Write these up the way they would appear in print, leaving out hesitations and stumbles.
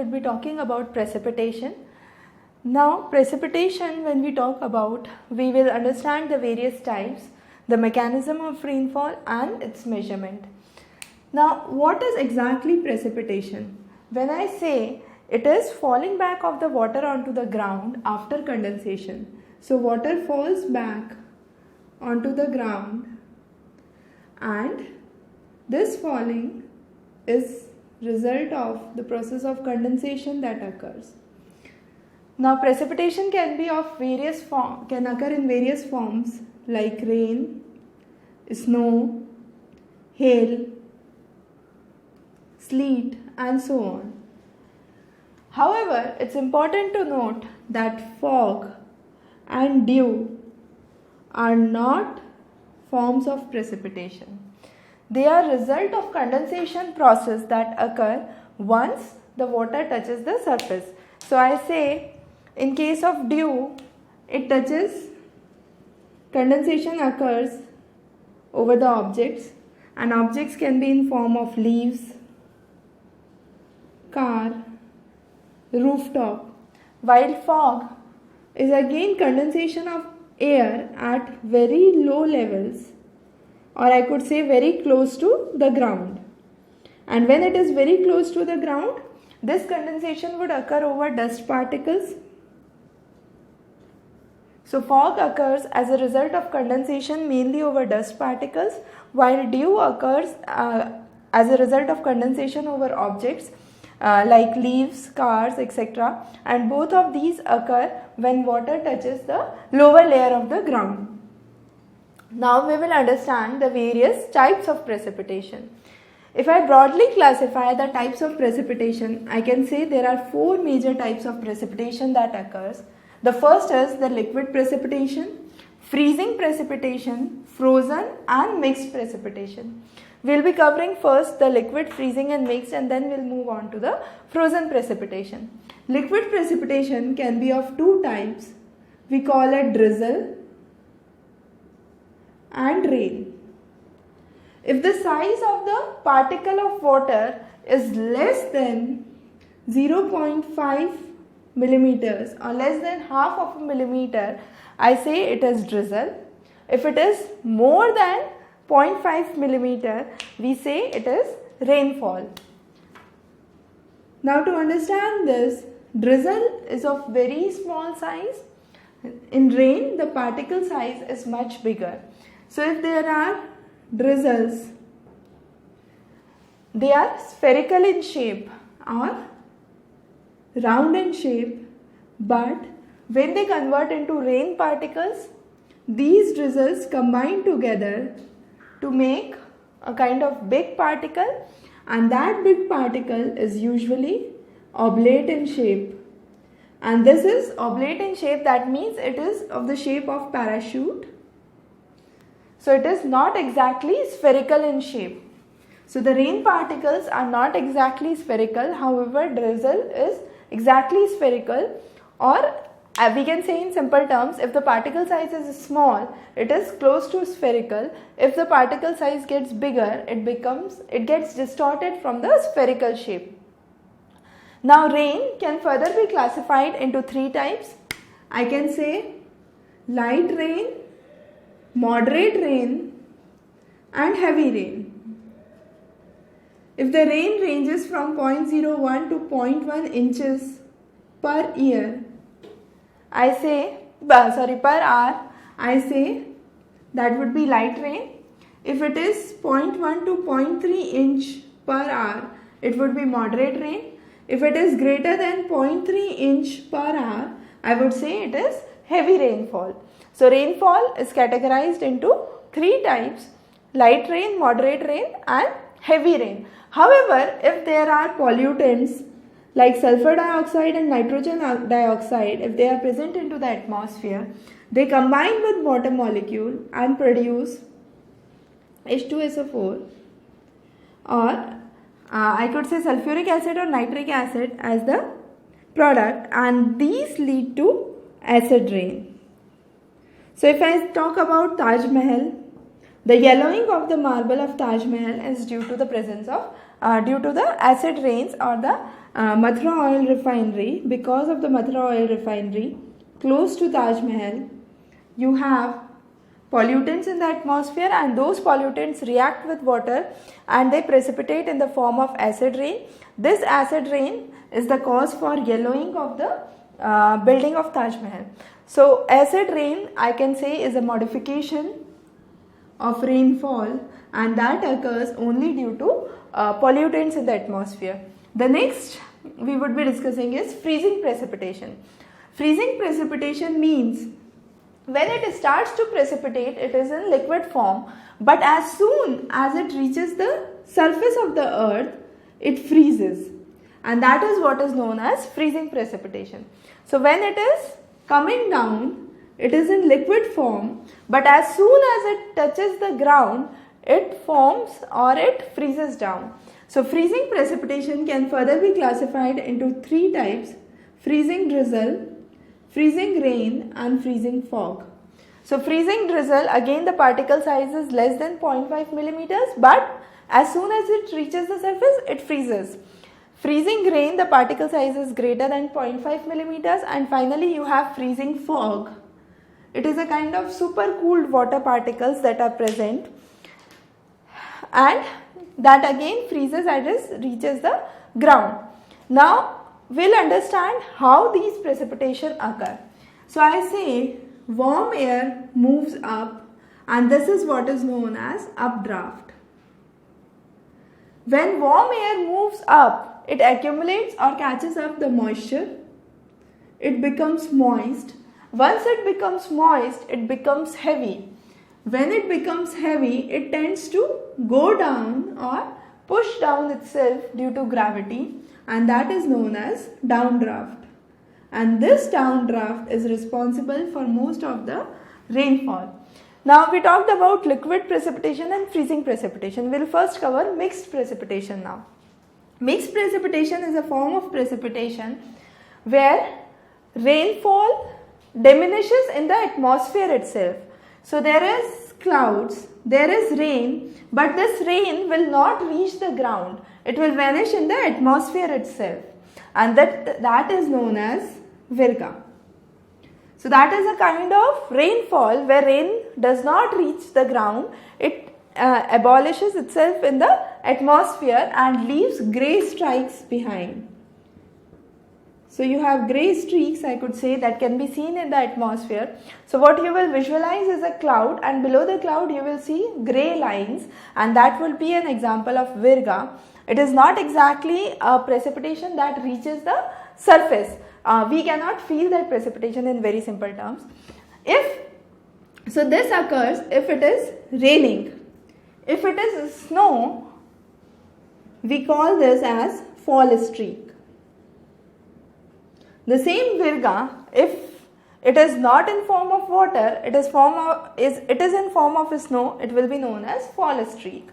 will be talking about precipitation. Now precipitation, when we talk about, we will understand the various types, the mechanism of rainfall and its measurement. Now what is exactly precipitation? When I say it is falling back of the water onto the ground after condensation. So water falls back onto the ground and this falling is result of the process of condensation that occurs. Now precipitation can be of various can occur in various forms like rain, snow, hail, sleet and so on. However, it's important to note that fog and dew are not forms of precipitation. They are result of condensation process that occur once the water touches the surface. So I say in case of dew, it touches, condensation occurs over the objects, and objects can be in form of leaves, car, rooftop, while fog is again condensation of air at very low levels, or I could say very close to the ground. And when it is very close to the ground, this condensation would occur over dust particles. So fog occurs as a result of condensation mainly over dust particles, while dew occurs as a result of condensation over objects like leaves, cars, etc. And both of these occur when water touches the lower layer of the ground. Now we will understand the various types of precipitation. If I broadly classify the types of precipitation, I can say there are 4 major types of precipitation that occurs. The first is the liquid precipitation, freezing precipitation, frozen and mixed precipitation. We will be covering first the liquid, freezing and mixed, and then we will move on to the frozen precipitation. Liquid precipitation can be of 2 types. We call it drizzle and rain. If the size of the particle of water is less than 0.5 millimeters or less than half of a millimeter, I say it is drizzle. If it is more than 0.5 millimeter, we say it is rainfall. Now to understand this, drizzle is of very small size. In rain, the particle size is much bigger. So if there are drizzles, they are spherical in shape or round in shape, but when they convert into rain particles, these drizzles combine together to make a kind of big particle, and that big particle is usually oblate in shape. And this is oblate in shape, that means it is of the shape of parachute. So it is not exactly spherical in shape. So the rain particles are not exactly spherical, however drizzle is exactly spherical, or we can say in simple terms, if the particle size is small, it is close to spherical. If the particle size gets bigger, it gets distorted from the spherical shape. Now rain can further be classified into 3 types. I can say light rain, moderate rain and heavy rain. If the rain ranges from 0.01 to 0.1 inches per year, per hour, I say that would be light rain. If it is 0.1 to 0.3 inch per hour, it would be moderate rain. If it is greater than 0.3 inch per hour, I would say it is heavy rainfall. So rainfall is categorized into 3 types: light rain, moderate rain and heavy rain. However, if there are pollutants like sulfur dioxide and nitrogen dioxide, if they are present into the atmosphere, they combine with water molecule and produce H2SO4, or I could say sulfuric acid or nitric acid as the product, and these lead to acid rain. So if I talk about Taj Mahal, the yellowing of the marble of Taj Mahal is due to the presence of due to the acid rains or the Mathura oil refinery. Because of the Mathura oil refinery close to Taj Mahal, you have pollutants in the atmosphere, and those pollutants react with water and they precipitate in the form of acid rain. This acid rain is the cause for yellowing of the building of Taj Mahal. So acid rain, I can say, is a modification of rainfall, and that occurs only due to pollutants in the atmosphere. The next we would be discussing is freezing precipitation. Freezing precipitation means when it starts to precipitate, it is in liquid form, but as soon as it reaches the surface of the earth, it freezes, and that is what is known as freezing precipitation. So when it is coming down, it is in liquid form, but as soon as it touches the ground, it forms or it freezes down. So freezing precipitation can further be classified into three types: freezing drizzle, freezing rain, and freezing fog. So freezing drizzle, again the particle size is less than 0.5 millimeters, but as soon as it reaches the surface, it freezes. Freezing rain, the particle size is greater than 0.5 millimeters, and finally you have freezing fog. It is a kind of super cooled water particles that are present, and that again freezes as it reaches the ground. Now we'll understand how these precipitation occur. So I say warm air moves up, and this is what is known as updraft. When warm air moves up, it accumulates or catches up the moisture. It becomes moist. Once it becomes moist, it becomes heavy. When it becomes heavy, it tends to go down or push down itself due to gravity, and that is known as downdraft. And this downdraft is responsible for most of the rainfall. Now we talked about liquid precipitation and freezing precipitation. We'll first cover mixed precipitation now. Mixed precipitation is a form of precipitation where rainfall diminishes in the atmosphere itself. So there is clouds, there is rain, but this rain will not reach the ground. It will vanish in the atmosphere itself, and that is known as virga. So that is a kind of rainfall where rain does not reach the ground. It abolishes itself in the atmosphere and leaves grey strikes behind. So you have grey streaks, I could say, that can be seen in the atmosphere. So what you will visualize is a cloud, and below the cloud you will see grey lines, and that will be an example of virga. It is not exactly a precipitation that reaches the surface. We cannot feel that precipitation in very simple terms. So this occurs if it is raining. If it is snow, we call this as fall streak. The same virga, if it is not in form of water, it is in form of snow, it will be known as fall streak.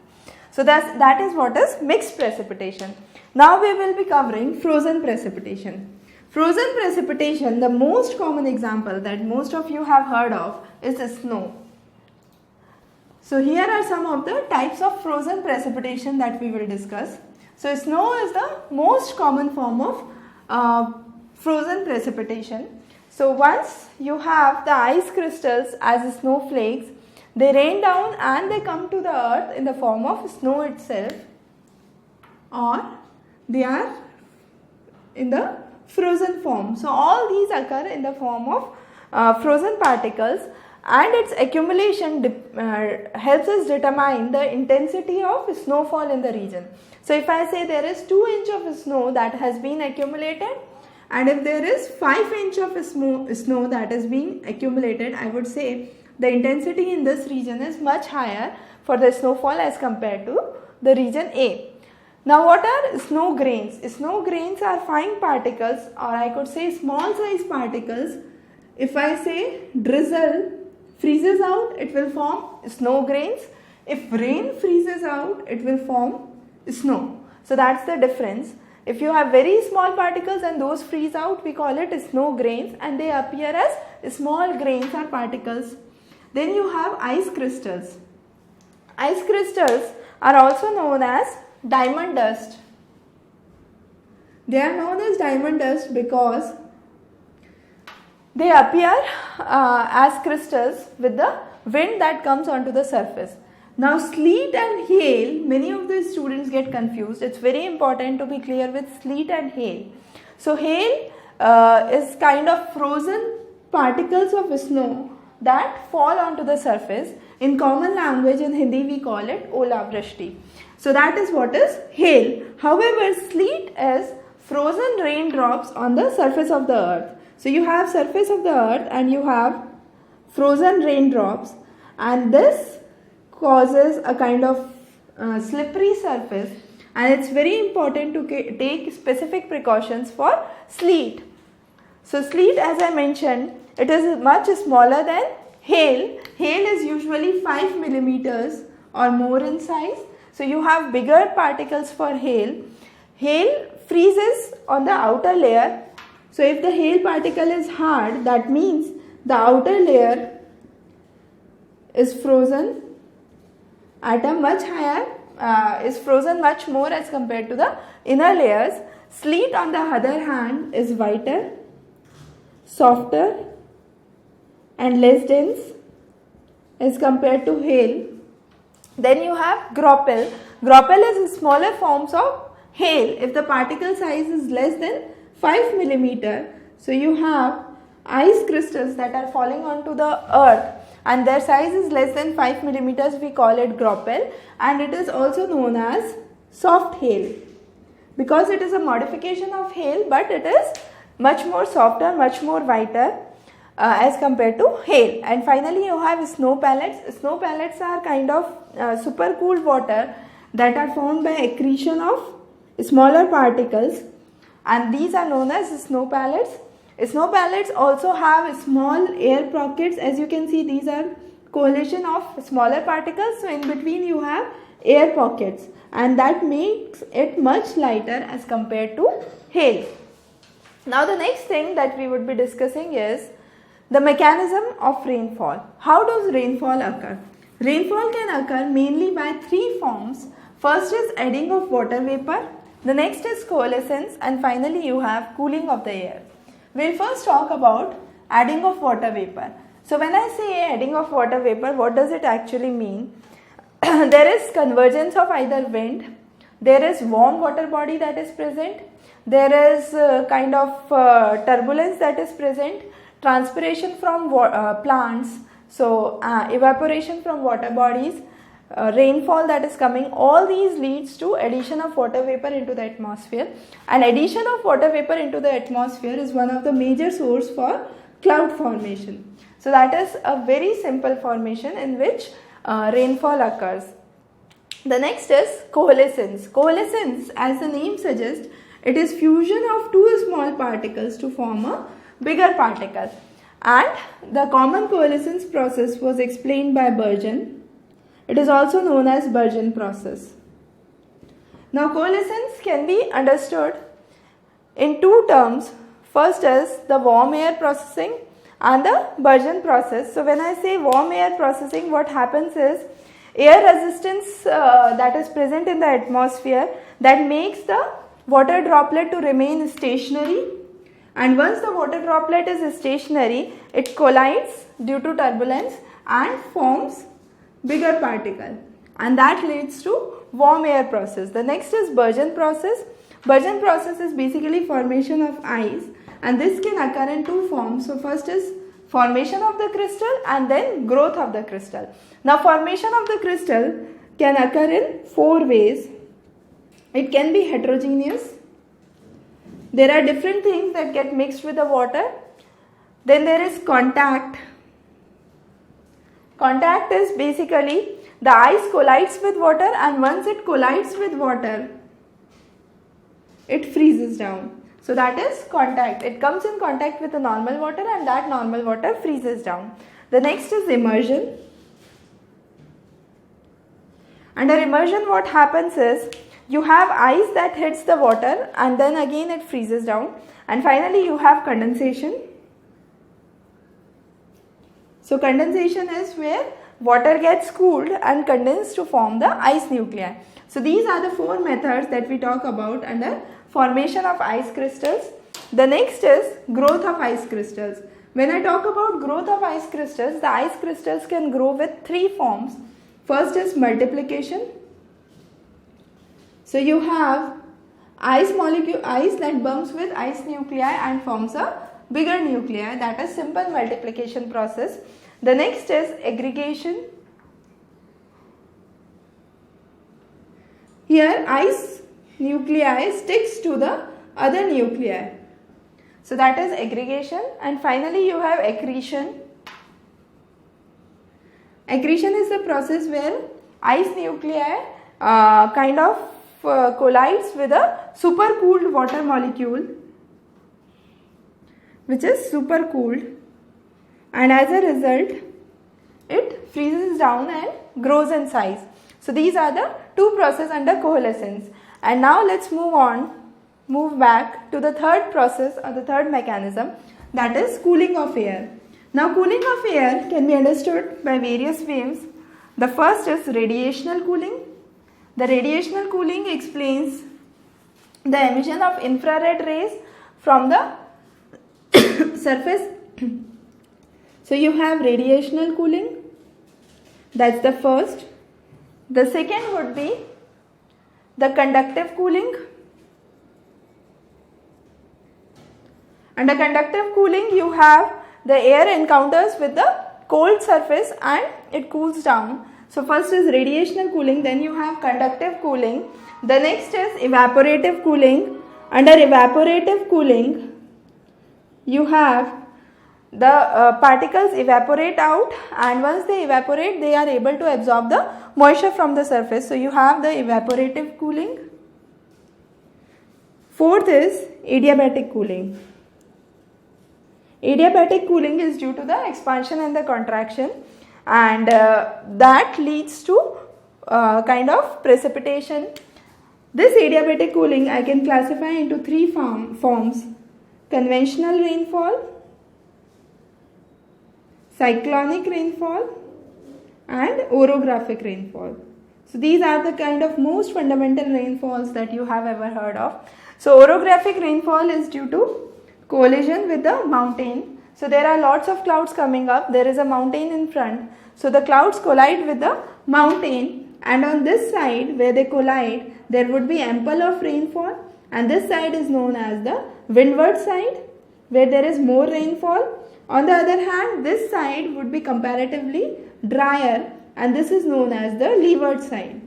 So that is what is mixed precipitation. Now we will be covering frozen precipitation. Frozen precipitation, the most common example that most of you have heard of is snow. So here are some of the types of frozen precipitation that we will discuss. So snow is the most common form of frozen precipitation. So once you have the ice crystals as snowflakes, they rain down and they come to the earth in the form of snow itself, or they are in the frozen form. So all these occur in the form of frozen particles, and its accumulation helps us determine the intensity of snowfall in the region. So if I say there is 2 inches of snow that has been accumulated, and if there is 5 inches of snow that is being accumulated, I would say the intensity in this region is much higher for the snowfall as compared to the region A. Now what are snow grains? Snow grains are fine particles, or I could say small size particles. If I say drizzle freezes out, it will form snow grains. If rain freezes out, it will form snow. So that's the difference. If you have very small particles and those freeze out, we call it snow grains, and they appear as small grains or particles. Then you have ice crystals. Ice crystals are also known as diamond dust. They are known as diamond dust because they appear as crystals with the wind that comes onto the surface. Now sleet and hail, many of the students get confused. It's very important to be clear with sleet and hail. So hail is kind of frozen particles of snow that fall onto the surface. In common language in Hindi we call it Ola Vrishti. So that is what is hail. However, sleet is frozen raindrops on the surface of the earth. So you have surface of the earth and you have frozen raindrops, and this causes a kind of slippery surface, and it's very important to take specific precautions for sleet. So sleet, as I mentioned, it is much smaller than hail. Hail is usually 5 millimeters or more in size. So you have bigger particles for hail. Hail freezes on the outer layer. So if the hail particle is hard, that means the outer layer is frozen at a much higher, is frozen much more as compared to the inner layers. Sleet on the other hand is whiter, softer and less dense as compared to hail. Then you have graupel. Graupel is smaller forms of hail if the particle size is less than 5 millimeter. So you have ice crystals that are falling onto the earth and their size is less than 5 millimeters. We call it graupel, and it is also known as soft hail because it is a modification of hail, but it is much more softer, much more whiter as compared to hail. And finally you have snow pellets. Snow pellets are kind of super cooled water that are formed by accretion of smaller particles, and these are known as snow pellets. Snow pellets also have small air pockets. As you can see, these are coalition of smaller particles, so in between you have air pockets, and that makes it much lighter as compared to hail. Now the next thing that we would be discussing is the mechanism of rainfall. How does rainfall occur? Rainfall can occur mainly by 3 forms. First is adding of water vapor, the next is coalescence, and finally you have cooling of the air. We'll first talk about adding of water vapor. So when I say adding of water vapor, what does it actually mean? There is convergence of either wind, there is warm water body that is present, there is kind of turbulence that is present, transpiration from plants, so evaporation from water bodies, rainfall that is coming. All these leads to addition of water vapor into the atmosphere, and addition of water vapor into the atmosphere is one of the major source for cloud formation. So that is a very simple formation in which rainfall occurs. The next is coalescence. Coalescence, as the name suggests, it is fusion of 2 small particles to form a bigger particle, and the common coalescence process was explained by Burgeon. It is also known as Burgeon process. Now coalescence can be understood in 2 terms. First is the warm air processing and the Burgeon process. So when I say warm air processing, what happens is air resistance that is present in the atmosphere that makes the water droplet to remain stationary, and once the water droplet is stationary, it collides due to turbulence and forms bigger particle, and that leads to warm air process. The next is Burgeon process. Burgeon process is basically formation of ice, and this can occur in 2 forms. So first is formation of the crystal and then growth of the crystal. Now formation of the crystal can occur in 4 ways. It can be heterogeneous. There are different things that get mixed with the water. Then there is contact. Contact is basically the ice collides with water, and once it collides with water, it freezes down. So that is contact. It comes in contact with the normal water and that normal water freezes down. The next is immersion. Under immersion, what happens is you have ice that hits the water and then again it freezes down, and finally you have condensation. So condensation is where water gets cooled and condensed to form the ice nuclei. So these are the 4 methods that we talk about under formation of ice crystals. The next is growth of ice crystals. When I talk about growth of ice crystals, the ice crystals can grow with 3 forms. First is multiplication. So you have ice that bumps with ice nuclei and forms a bigger nuclei, that is simple multiplication process. The next is aggregation. Here ice nuclei sticks to the other nuclei. So that is aggregation. And finally you have accretion. Accretion is the process where ice nuclei collides with a supercooled water molecule, which is supercooled, and as a result it freezes down and grows in size. So these are the 2 processes under coalescence. And now let's move back to the third process or the third mechanism, that is cooling of air. Now cooling of air can be understood by various ways. The first is radiational cooling. The radiational cooling explains the emission of infrared rays from the surface. So you have radiational cooling, that's the first. The second would be the conductive cooling. Under conductive cooling you have the air encounters with the cold surface and it cools down. So first is radiational cooling, then you have conductive cooling. The next is evaporative cooling. Under evaporative cooling you have the particles evaporate out, and once they evaporate they are able to absorb the moisture from the surface. So you have the evaporative cooling. Fourth is adiabatic cooling. Adiabatic cooling is due to the expansion and the contraction, and that leads to precipitation. This adiabatic cooling I can classify into 3 forms: conventional rainfall, cyclonic rainfall, and orographic rainfall. So these are the kind of most fundamental rainfalls that you have ever heard of. So orographic rainfall is due to collision with the mountain. So there are lots of clouds coming up, there is a mountain in front. So the clouds collide with the mountain, and on this side where they collide there would be ample of rainfall, and this side is known as the windward side where there is more rainfall. On the other hand, this side would be comparatively drier, and this is known as the leeward side.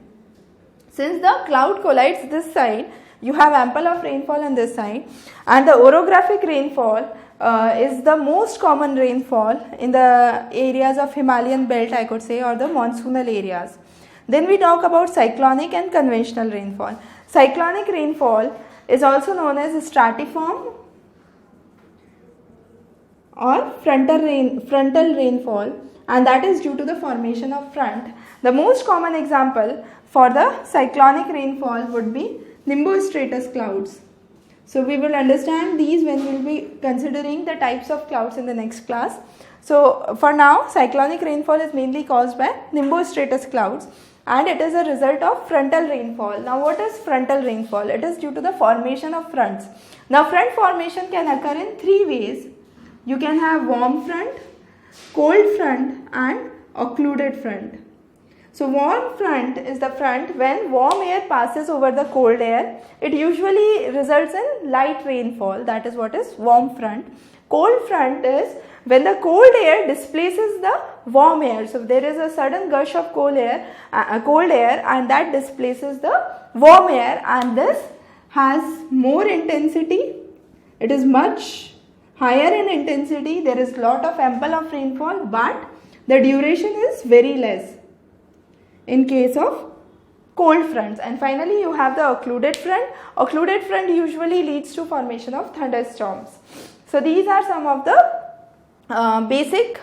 Since the cloud collides this side, you have ample of rainfall on this side, and the orographic rainfall is the most common rainfall in the areas of Himalayan belt, I could say, or the monsoonal areas. Then we talk about cyclonic and conventional rainfall. Cyclonic rainfall is also known as stratiform or frontal rainfall, and that is due to the formation of front. The most common example for the cyclonic rainfall would be nimbostratus clouds. So we will understand these when we will be considering the types of clouds in the next class. So for now, cyclonic rainfall is mainly caused by nimbostratus clouds, and it is a result of frontal rainfall. Now what is frontal rainfall? It is due to the formation of fronts. Now front formation can occur in 3 ways. You can have warm front, cold front, and occluded front. So warm front is the front when warm air passes over the cold air. It usually results in light rainfall, that is what is warm front. Cold front is when the cold air displaces the warm air. So there is a sudden gush of cold air and that displaces the warm air, and this has more intensity. It is much higher in intensity. There is lot of ample of rainfall, but the duration is very less in case of cold fronts. And finally you have the occluded front. Occluded front usually leads to formation of thunderstorms. So these are some of the basic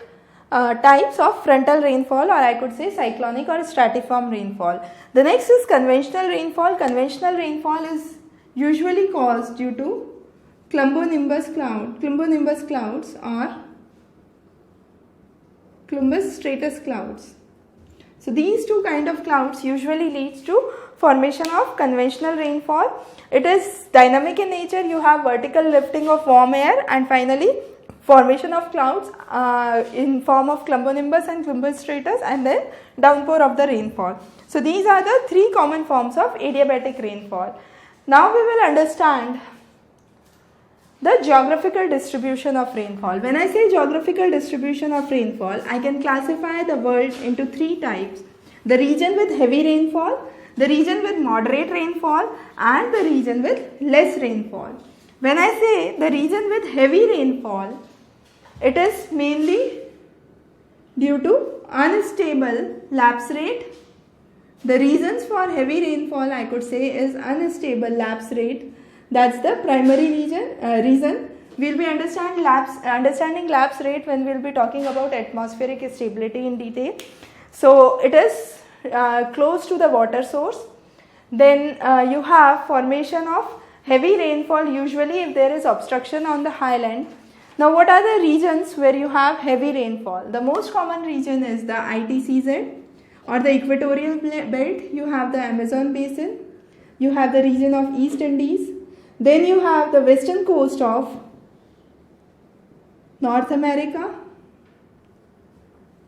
types of frontal rainfall, or I could say cyclonic or stratiform rainfall. The next is conventional rainfall. Conventional rainfall is usually caused due to cumulonimbus clouds or cumulus stratus clouds. So these two kind of clouds usually leads to formation of conventional rainfall. It is dynamic in nature. You have vertical lifting of warm air and finally formation of clouds in form of cumulonimbus and cumulstratus and then downpour of the rainfall. So these are the three common forms of adiabatic rainfall. Now we will understand the geographical distribution of rainfall. When I say geographical distribution of rainfall, I can classify the world into three types: the region with heavy rainfall, the region with moderate rainfall and the region with less rainfall. When I say the region with heavy rainfall, it is mainly due to unstable lapse rate. The reasons for heavy rainfall, I could say, is unstable lapse rate. That's the primary reason. We'll be understanding lapse rate when we'll be talking about atmospheric stability in detail. So it is close to the water source. Then you have formation of heavy rainfall usually if there is obstruction on the highland. Now what are the regions where you have heavy rainfall? The most common region is the ITCZ or the equatorial belt. You have the Amazon basin. You have the region of East Indies. Then you have the western coast of North America,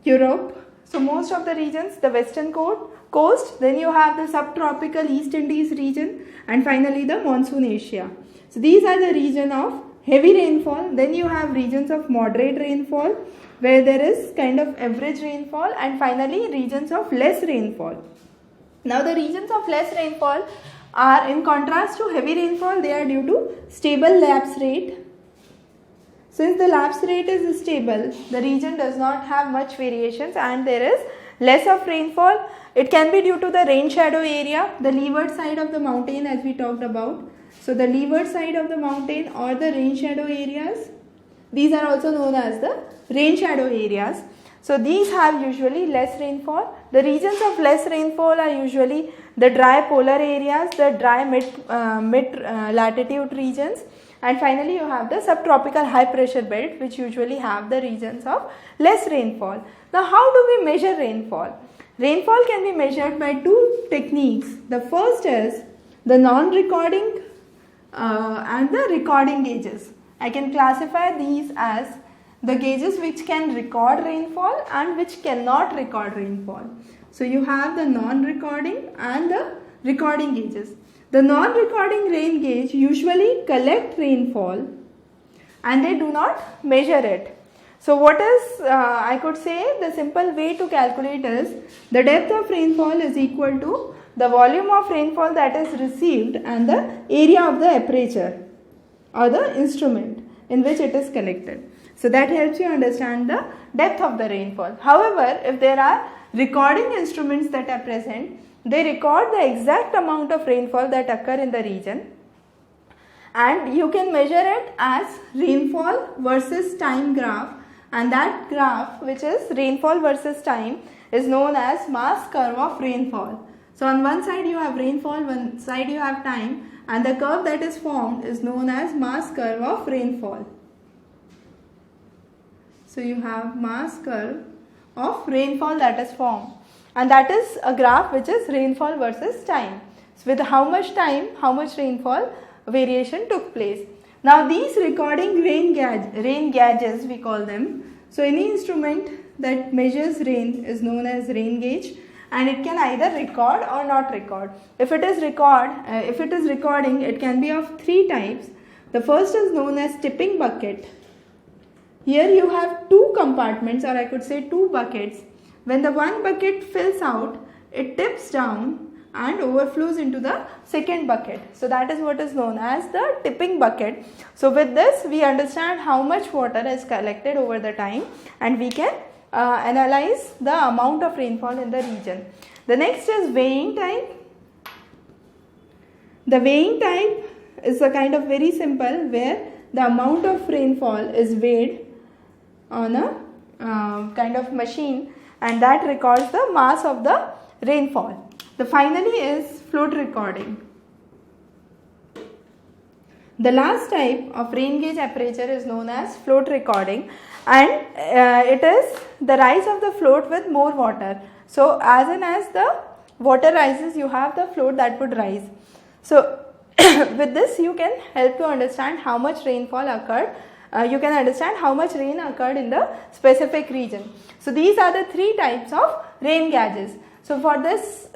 Europe. So most of the regions, the western coast, then you have the subtropical East Indies region and finally the monsoon Asia. So these are the region of heavy rainfall. Then you have regions of moderate rainfall where there is kind of average rainfall and finally regions of less rainfall. Now the regions of less rainfall are in contrast to heavy rainfall, they are due to stable lapse rate. Since the lapse rate is stable, the region does not have much variations and there is less of rainfall. It can be due to the rain shadow area, the leeward side of the mountain as we talked about. So the leeward side of the mountain or the rain shadow areas, these are also known as the rain shadow areas. So these have usually less rainfall. The regions of less rainfall are usually the dry polar areas, the dry mid latitude regions, and finally you have the subtropical high pressure belt which usually have the regions of less rainfall. Now how do we measure rainfall? Rainfall can be measured by two techniques. The first is the non-recording and the recording gauges. I can classify these as the gauges which can record rainfall and which cannot record rainfall. So you have the non-recording and the recording gauges. The non-recording rain gauge usually collect rainfall and they do not measure it. So what is, I could say the simple way to calculate is the depth of rainfall is equal to the volume of rainfall that is received and the area of the aperture or the instrument in which it is collected. So that helps you understand the depth of the rainfall. However, if there are recording instruments that are present, they record the exact amount of rainfall that occur in the region and you can measure it as rainfall versus time graph, and that graph, which is rainfall versus time, is known as mass curve of rainfall. So on one side you have rainfall, one side you have time, and the curve that is formed is known as mass curve of rainfall. So you have mass curve of rainfall that is formed, and that is a graph which is rainfall versus time. So with how much time, how much rainfall variation took place. Now these recording rain gauges we call them. So any instrument that measures rain is known as rain gauge, and it can either record or not record. If it is recording, it can be of three types. The first is known as tipping bucket. Here you have two compartments, or I could say two buckets. When the one bucket fills out, it tips down and overflows into the second bucket. So that is what is known as the tipping bucket. So with this we understand how much water is collected over the time and we can analyze the amount of rainfall in the region. The next is weighing type. The weighing type is a kind of very simple where the amount of rainfall is weighed on a kind of machine and that records the mass of the rainfall. The finally is float recording. The last type of rain gauge aperture is known as float recording, and it is the rise of the float with more water. So as soon as the water rises, you have the float that would rise. So with this you can help to understand how much rainfall occurred. You can understand how much rain occurred in the specific region. So these are the three types of rain gauges. So for this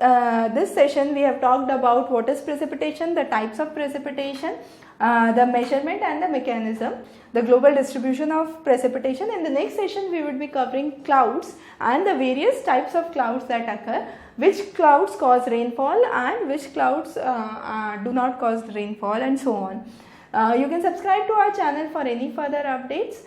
session we have talked about what is precipitation, the types of precipitation, the measurement and the mechanism, the global distribution of precipitation. In the next session we would be covering clouds and the various types of clouds that occur, which clouds cause rainfall and which clouds do not cause rainfall, and so on. You can subscribe to our channel for any further updates.